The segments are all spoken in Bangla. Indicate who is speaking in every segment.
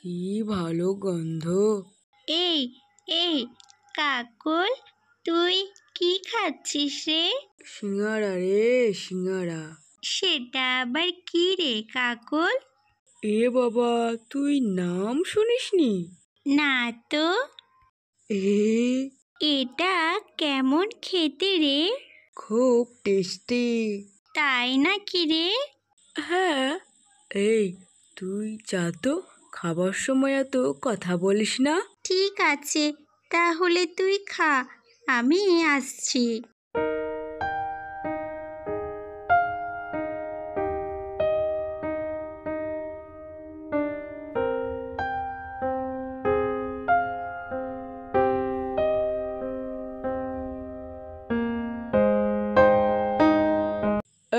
Speaker 1: কি ভালো গন্ধ।
Speaker 2: এই এই কাকুল, তুই কি খাচ্ছিস রে?
Speaker 1: সিঙ্গারা রে, সিঙ্গারা।
Speaker 2: সেটা আবার কি রে কাকুল?
Speaker 1: এ বাবা, তুই নাম শুনিসনি?
Speaker 2: না তো।
Speaker 1: এ
Speaker 2: এটা কেমন খেতে রে?
Speaker 1: খুব টেস্টি।
Speaker 2: তাই নাকি রে?
Speaker 1: হ্যাঁ। এই, তুই যা তো, খাবার সময় এত কথা বলিস না।
Speaker 2: ঠিক আছে, তাহলে তুই খা, আমি আসছি।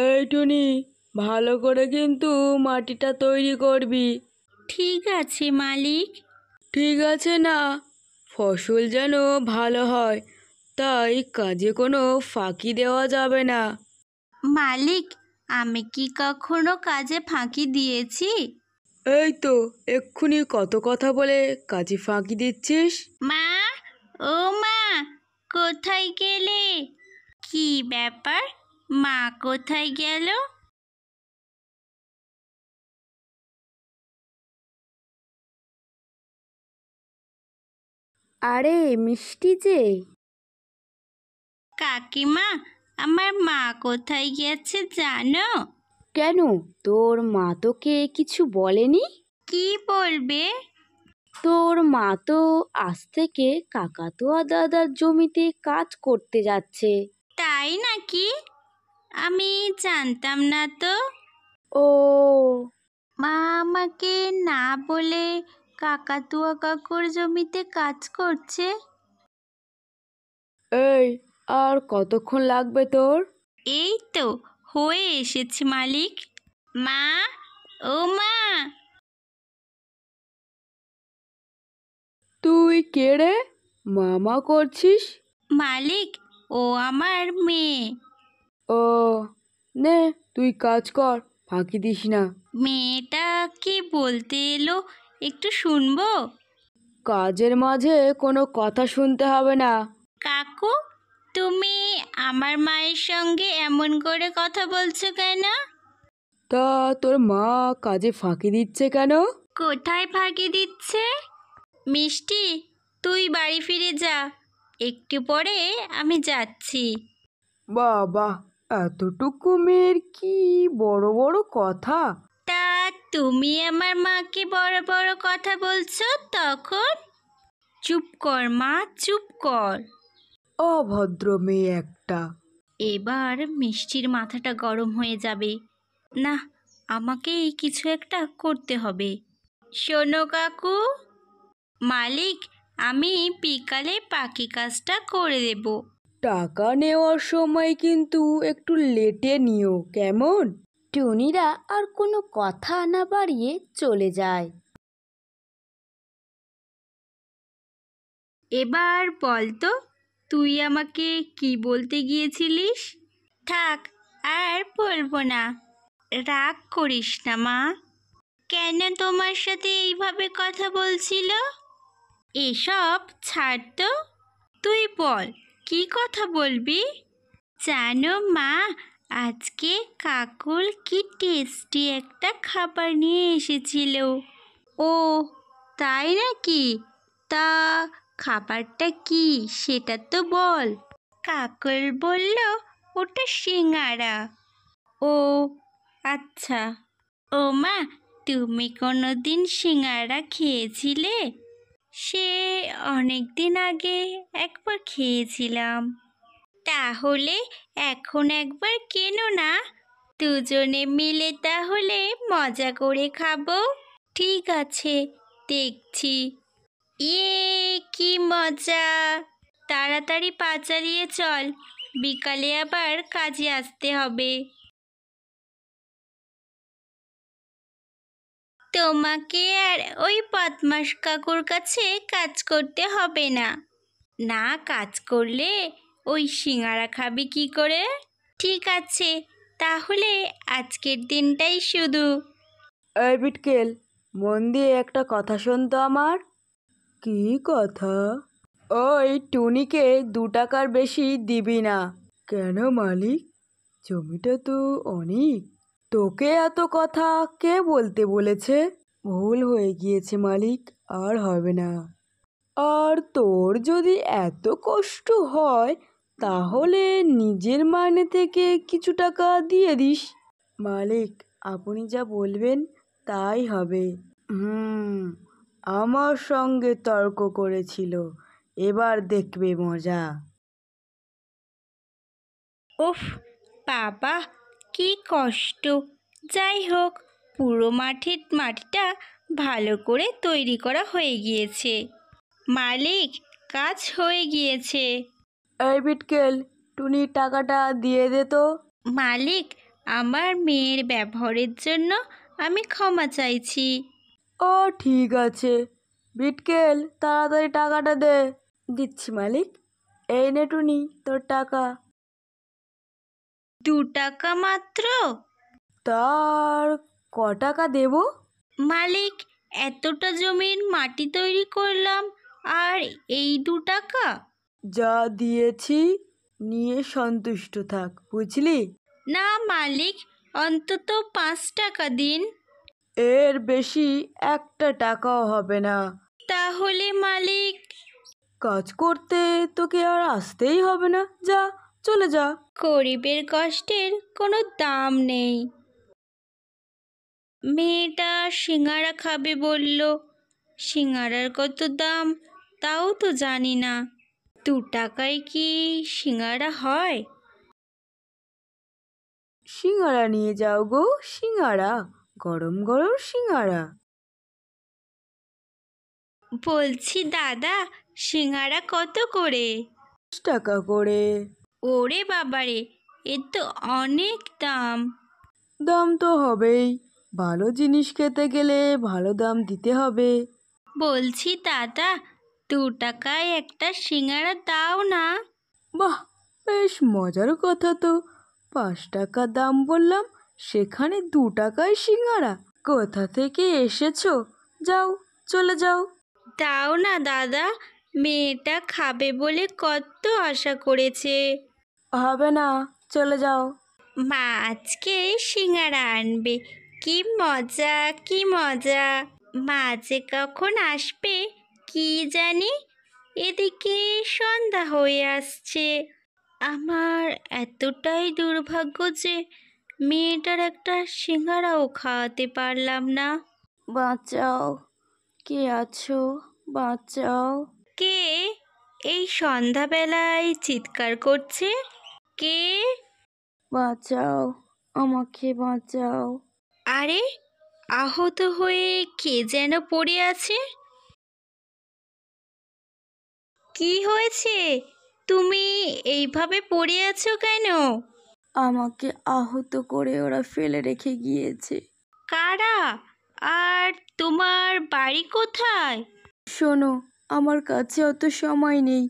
Speaker 1: এই টুনি, ভালো করে কিন্তু মাটিটা তৈরি করবি।
Speaker 2: ঠিক আছে মালিক।
Speaker 1: ঠিক আছে না, ফসল যেন ভালো হয়, তাই কাজে কোনো ফাঁকি দেওয়া যাবে না।
Speaker 2: মালিক, আমি কি কখনো কাজে ফাঁকি দিয়েছি?
Speaker 1: এই তো এক্ষুনি কত কথা বলে কাজে ফাঁকি দিচ্ছিস।
Speaker 2: মা, ও মা, কোথায় গেলে? কি ব্যাপার, মা কোথায় গেল?
Speaker 1: আরে মিষ্টি যে।
Speaker 2: কাকিমা, আমার মা কোথায় গেছে জানো?
Speaker 1: কেন, তোর মা তোকে কিছু বলেনি?
Speaker 2: কি বলবে?
Speaker 1: তোর মা তো আজ থেকে কাকাতুয়া দাদার জমিতে কাজ করতে যাচ্ছে।
Speaker 2: তাই নাকি? আমি জানতাম না তো।
Speaker 1: ও,
Speaker 2: মা আমাকে না বলে কাকাতুয়া কাকুর জমিতে কাজ করছে?
Speaker 1: এই, আর কতক্ষণ লাগবে তোর?
Speaker 2: এই তো হয়ে এসেছে মালিক। মা, ও মা।
Speaker 1: তুই কে রে, মামা করছিস?
Speaker 2: মালিক, ও আমার মেয়ে।
Speaker 1: ও, নে তুই কাজ কর, ফাঁকি দিস না।
Speaker 2: মেয়েটা কি বলতে এলো একটু শুনবো?
Speaker 1: কাজের মাঝে কোনো কথা শুনতে হবে না।
Speaker 2: কাকু, তুমি আমার মায়ের সঙ্গে এমন করে কথা বলছো কেন?
Speaker 1: তা তোর মা কাজে ফাঁকি দিচ্ছে কেন?
Speaker 2: কোথায় ফাঁকি দিচ্ছে? মিষ্টি, তুই বাড়ি ফিরে যা, একটু পরে আমি যাচ্ছি।
Speaker 1: বাবা, এতটুকু মেয়ের কি বড় বড় কথা।
Speaker 2: তা তুমি আমার মাকে বড় বড় কথা বলছো তখন? চুপ কর মা, চুপ কর।
Speaker 1: অভদ্র মেয়ে একটা।
Speaker 2: এবার মিষ্টির মাথাটা গরম হয়ে যাবে। না, আমাকেই কিছু একটা করতে হবে। শোনো কাকু, মালিক, আমি বিকালে বাকি কাজটা করে দেব।
Speaker 1: টাকা নেওয়ার সময় কিন্তু একটু লেটে নিও, কেমন? টুনিরা আর কোনো কথা না বাড়িয়ে চলে যায়।
Speaker 2: এবার বল তো, তুই আমাকে কি বলতে গিয়েছিলিস? থাক, আর বলবো না। রাগ করিস না মা। কেন তোমার সাথে এইভাবে কথা বলছিল? এসব ছাড় তো, তুই বল কি কথা বলবি? জানো মা, আজকে কাকুল কি টেস্টি একটা খাবার নিয়ে এসেছিল। ও, তাই নাকি? তা খাবারটা কি সেটা তো বল। কাকুল বলল ওটা সিঙ্গারা। ও আচ্ছা। ও মা, তুমি কোনোদিন সিঙ্গারা খেয়েছিলে? সে অনেক দিন আগে একবার খেয়েছিলাম। তাহলে এখন একবার কেনো না, দুজনে মিলে তাহলে মজা করে খাবো। ঠিক আছে, দেখছি। ইয়ে, কি মজা! তাড়াতাড়ি পা চালিয়ে চল, বিকালে আবার কাজে আসতে হবে। তোমাকে আর ওই বদমাস কাকুর কাছে কাজ করতে হবে না। না কাজ করলে ওই সিঙ্গারা খাবি কি করে? ঠিক আছে, তাহলে আজকের দিনটাই শুধু।
Speaker 1: এই বিটকেল, মন দিয়ে একটা কথা শুনতো আমার। কি কথা? ওই টুনিকে 2 টাকার বেশি দিবি না। কেন মালিক? জমিটা তো অনেক। তোকে এত কথা কে বলতে বলেছে? ভুল হয়ে গিয়েছে মালিক, আর হবে না। আর তোর যদি এত কষ্ট হয় তাহলে নিজের মাইনে থেকে কিছু টাকা দিয়ে দিস। মালিক, আপনি যা বলবেন তাই হবে। আমার সঙ্গে তর্ক করেছিল, এবার দেখবে মজা।
Speaker 2: উফ বাবা, কি কষ্ট! যাই হোক, পুরো মাটিটা ভালো করে তৈরি করা হয়ে গিয়েছে। মালিক, কাজ হয়ে গিয়েছে।
Speaker 1: এই বিটকেল, টুনি টাকাটা দিয়ে দে তো।
Speaker 2: মালিক, আমার মেয়ের ব্যবহারের জন্য আমি ক্ষমা চাইছি।
Speaker 1: ও ঠিক আছে, বিটকেল তাড়াতাড়ি টাকাটা দে। দিচ্ছি মালিক, এই নে টুনি তোর টাকা।
Speaker 2: 2 টাকা মাত্র?
Speaker 1: তার ক টাকা দেব?
Speaker 2: মালিক, এতটা জমির মাটি তৈরি করলাম, আর এই 2 টাকা?
Speaker 1: যা দিয়েছি নিয়ে সন্তুষ্ট থাক, বুঝলি?
Speaker 2: না মালিক, অন্তত 5 টাকা দিন।
Speaker 1: এর বেশি 1 টাকাও হবে না।
Speaker 2: তাহলে মালিক?
Speaker 1: কাজ করতে তোকে আর আসতেই হবে না, যা, চলে যা।
Speaker 2: গরিবের কষ্টের কোনো দাম নেই। মেয়েটা সিঙ্গারা খাবে বলল, সিঙ্গারার কত দাম তাও তো জানি না। 2 টাকায় কি সিঙ্গারা হয়?
Speaker 1: সিঙ্গারা নিয়ে যাও গো, সিঙ্গারা, গরম গরম সিঙ্গারা।
Speaker 2: বলছি দাদা, সিঙ্গারা কত করে?
Speaker 1: 10 টাকা করে।
Speaker 2: ওরে বাবারে, এ তো অনেক দাম।
Speaker 1: দাম তো হবেই, ভালো জিনিস খেতে গেলে ভালো দাম দিতে হবে।
Speaker 2: বলছি দাদা, 2 টাকায় একটা সিঙ্গারা দাও না।
Speaker 1: বাহ, বেশ মজার কথা তো। 5 টাকা দাম বললাম, সেখানে 2 টাকায় সিঙ্গারা? কোথা থেকে এসেছো? যাও, চলে যাও।
Speaker 2: দাও না দাদা, মেয়েটা খাবে বলে কত আশা করেছে।
Speaker 1: হবে না, চলে যাও।
Speaker 2: মা আজকে সিঙ্গারা আনবে, কি মজা কি মজা! মা যে কখন আসবে কি জানি। এদিকে সন্ধ্যা হয়ে আসছে। আমার এতটাই দুর্ভাগ্য যে মেয়েটার একটা সিঙ্গারাও খাওয়াতে পারলাম না।
Speaker 1: বাঁচাও, কে আছো? বাঁচাও।
Speaker 2: কে এই সন্ধ্যাবেলায় চিৎকার করছে? কে?
Speaker 1: বাঁচাও, আমাকে বাঁচাও।
Speaker 2: আরে, আহত হয়ে কে যেন পড়ে আছে। কি হয়েছে? তুমি এইভাবে পড়ে আছো কেন?
Speaker 1: আমাকে আহত করে ওরা ফেলে রেখে গিয়েছে।
Speaker 2: কারা? আর তোমার বাড়ি কোথায়?
Speaker 1: শোনো, আমার কাছে অত সময় নেই,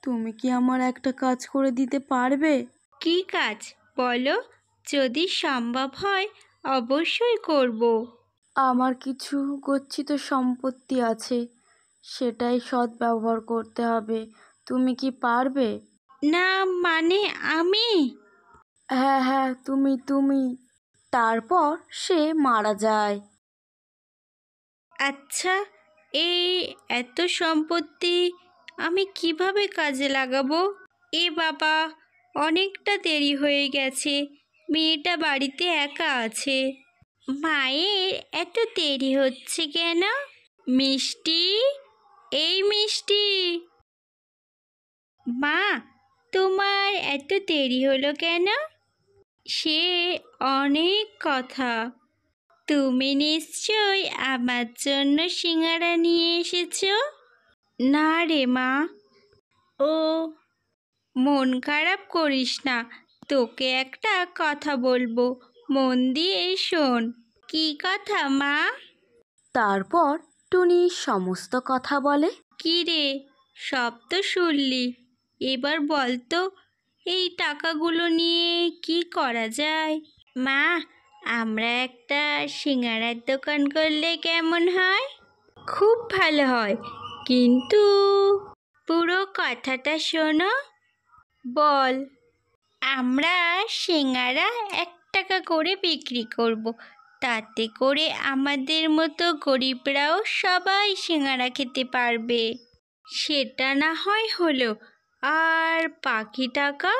Speaker 1: তুমি কি আমার একটা কাজ করে দিতে পারবে?
Speaker 2: কি কাজ বলো, যদি সম্ভব হয় অবশ্যই করব।
Speaker 1: আমার কিছু গচ্ছিত সম্পত্তি আছে, সেটাই সৎ ব্যবহার করতে হবে। তুমি কি পারবে?
Speaker 2: না মানে আমি?
Speaker 1: হ্যাঁ হ্যাঁ, তুমি। তারপর সে মারা যায়।
Speaker 2: আচ্ছা, এই এত সম্পত্তি আমি কিভাবে কাজে লাগাবো? এ বাবা, অনেকটা দেরি হয়ে গেছে, মেয়েটা বাড়িতে একা আছে। মায়ের এত দেরি হচ্ছে কেন? মিষ্টি, এই মিষ্টি! মা, তোমার এত দেরি হলো কেন? সে অনেক কথা। তুমি নিশ্চয়ই আমার জন্য সিঙ্গারা নিয়ে এসেছো? না রে মা। ও, মন খারাপ করিস না, তোকে একটা কথা বলবো, মন দিয়ে শোন। কি কথা মা?
Speaker 1: তারপর টুনি সমস্ত কথা বলে।
Speaker 2: কি রে, সব তো শুনলি, এবার বল তো, এই টাকাগুলো নিয়ে কি করা যায়? মা, আমরা একটা সিঙ্গারার দোকান করলে কেমন হয়? খুব ভালো হয়, কিন্তু পুরো কথাটা শোনো। বল। আমরা সিঙ্গারা 1 টাকা করে বিক্রি করব। তাতে করে আমাদের মতো গরিবরাও সবাই সিঙ্গারা খেতে পারবে। সেটা না হয় হলো। আর বাকি টাকা?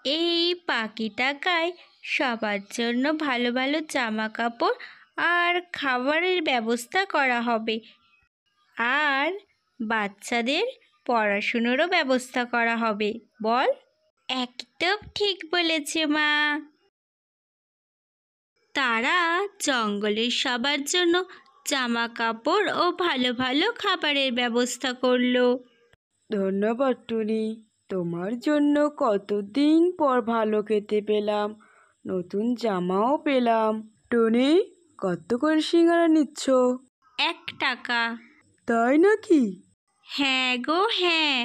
Speaker 2: এই বাকি টাকায় সবার জন্য ভালো ভালো জামা কাপড় আর খাবারের ব্যবস্থা করা হবে। আর বাচ্চাদের পড়াশুনোরও ব্যবস্থা করা হবে। বল। একদম ঠিক বলেছে মা। তারা জঙ্গলের সবার জন্য জামা কাপড় ও ভালো ভালো খাবারের ব্যবস্থা করলো।
Speaker 1: ধন্যবাদ টুনি, তোমার জন্য কতদিন পর ভালো খেতে পেলাম, নতুন জামাও পেলাম। টুনি, কত করে সিঙ্গারা নিচ্ছ?
Speaker 2: 1 টাকা।
Speaker 1: তাই নাকি?
Speaker 2: হ্যাঁ গো, হ্যাঁ।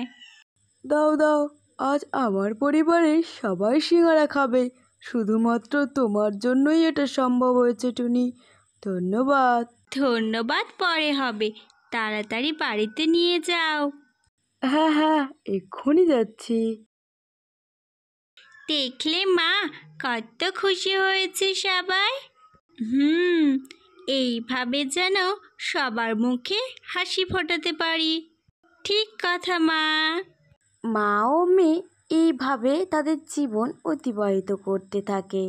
Speaker 1: দাও দাও, আজ আমার পরিবারের সবাই সিঙ্গারা খাবে। শুধুমাত্র তোমার জন্যই এটা সম্ভব হয়েছে টুনি, ধন্যবাদ।
Speaker 2: ধন্যবাদ পরে হবে, তাড়াতাড়ি বাড়িতে নিয়ে যাও।
Speaker 1: হ্যাঁ হ্যাঁ, এক্ষুনি যাচ্ছি।
Speaker 2: দেখলে মা, কত খুশি হয়েছে সবাই। এইভাবে যেন সবার মুখে হাসি ফোটাতে পারি। ঠিক কথা মা।
Speaker 1: মা ও মেয়ে এইভাবে তাদের জীবন অতিবাহিত করতে থাকে।